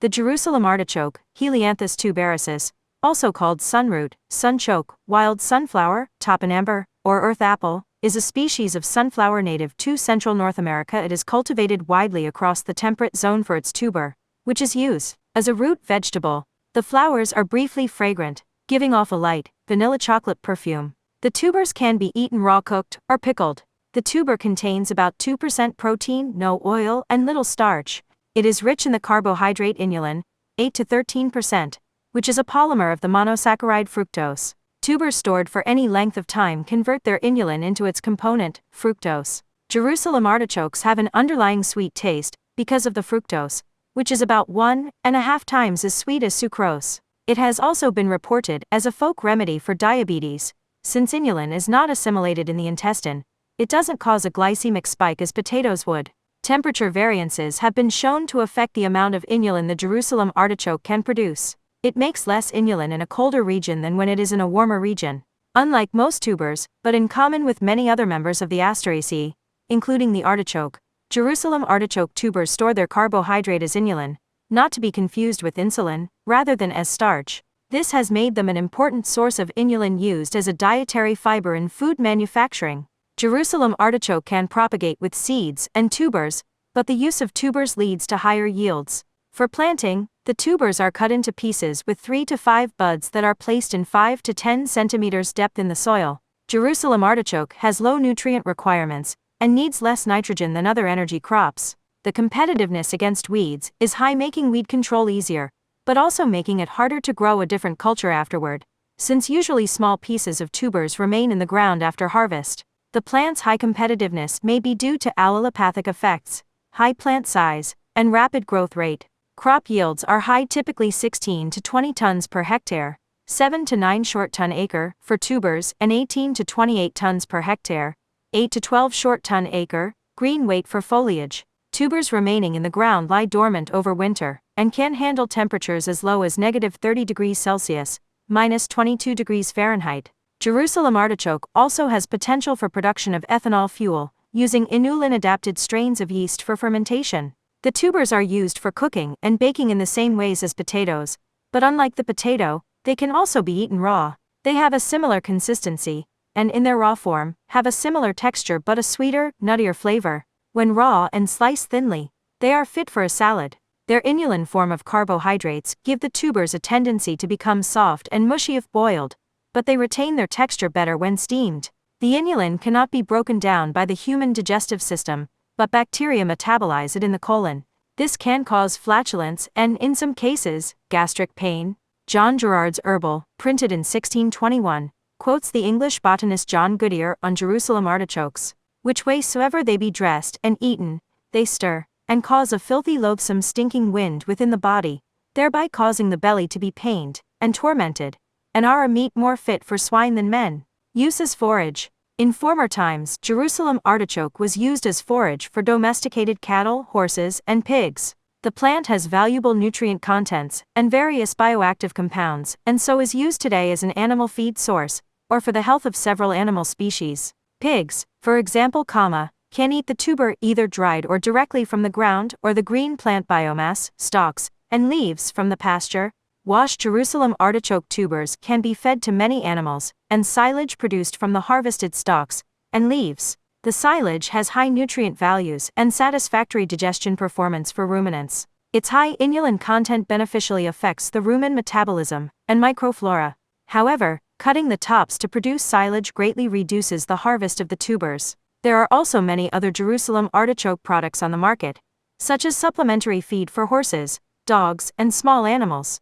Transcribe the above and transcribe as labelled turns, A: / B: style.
A: The Jerusalem artichoke, Helianthus tuberosus, also called sunroot, sunchoke, wild sunflower, topinamber, or earth apple, is a species of sunflower native to Central North America. It is cultivated widely across the temperate zone for its tuber, which is used as a root vegetable. The flowers are briefly fragrant, giving off a light, vanilla chocolate perfume. The tubers can be eaten raw, cooked, or pickled. The tuber contains about 2% protein, no oil, and little starch. It is rich in the carbohydrate inulin, 8 to 13%, which is a polymer of the monosaccharide fructose. Tubers stored for any length of time convert their inulin into its component, fructose. Jerusalem artichokes have an underlying sweet taste because of the fructose, which is about 1.5 times as sweet as sucrose. It has also been reported as a folk remedy for diabetes. Since inulin is not assimilated in the intestine, it doesn't cause a glycemic spike as potatoes would. Temperature variances have been shown to affect the amount of inulin the Jerusalem artichoke can produce. It makes less inulin in a colder region than when it is in a warmer region. Unlike most tubers, but in common with many other members of the Asteraceae, including the artichoke, Jerusalem artichoke tubers store their carbohydrate as inulin, not to be confused with insulin, rather than as starch. This has made them an important source of inulin used as a dietary fiber in food manufacturing. Jerusalem artichoke can propagate with seeds and tubers, but the use of tubers leads to higher yields. For planting, the tubers are cut into pieces with 3 to 5 buds that are placed in 5 to 10 centimeters depth in the soil. Jerusalem artichoke has low nutrient requirements and needs less nitrogen than other energy crops. The competitiveness against weeds is high, making weed control easier, but also making it harder to grow a different culture afterward, since usually small pieces of tubers remain in the ground after harvest. The plant's high competitiveness may be due to allelopathic effects, high plant size, and rapid growth rate. Crop yields are high, typically 16 to 20 tons per hectare, 7 to 9 short ton acre for tubers, and 18 to 28 tons per hectare, 8 to 12 short ton acre, green weight for foliage. Tubers remaining in the ground lie dormant over winter, and can handle temperatures as low as -30 degrees Celsius, -22 degrees Fahrenheit. Jerusalem artichoke also has potential for production of ethanol fuel, using inulin-adapted strains of yeast for fermentation. The tubers are used for cooking and baking in the same ways as potatoes, but unlike the potato, they can also be eaten raw. They have a similar consistency, and in their raw form, have a similar texture but a sweeter, nuttier flavor. When raw and sliced thinly, they are fit for a salad. Their inulin form of carbohydrates give the tubers a tendency to become soft and mushy if boiled, but they retain their texture better when steamed. The inulin cannot be broken down by the human digestive system, but bacteria metabolize it in the colon. This can cause flatulence and, in some cases, gastric pain. John Gerard's Herbal, printed in 1621, quotes the English botanist John Goodyear on Jerusalem artichokes, which way soever they be dressed and eaten, they stir, and cause a filthy loathsome stinking wind within the body, thereby causing the belly to be pained and tormented, and are a meat more fit for swine than men. Use as forage. In former times, Jerusalem artichoke was used as forage for domesticated cattle, horses, and pigs. The plant has valuable nutrient contents and various bioactive compounds, and so is used today as an animal feed source, or for the health of several animal species. Pigs, for example, can eat the tuber either dried or directly from the ground, or the green plant biomass, stalks, and leaves from the pasture. Washed Jerusalem artichoke tubers can be fed to many animals, and silage produced from the harvested stalks and leaves. The silage has high nutrient values and satisfactory digestion performance for ruminants. Its high inulin content beneficially affects the rumen metabolism and microflora. However, cutting the tops to produce silage greatly reduces the harvest of the tubers. There are also many other Jerusalem artichoke products on the market, such as supplementary feed for horses, dogs, and small animals.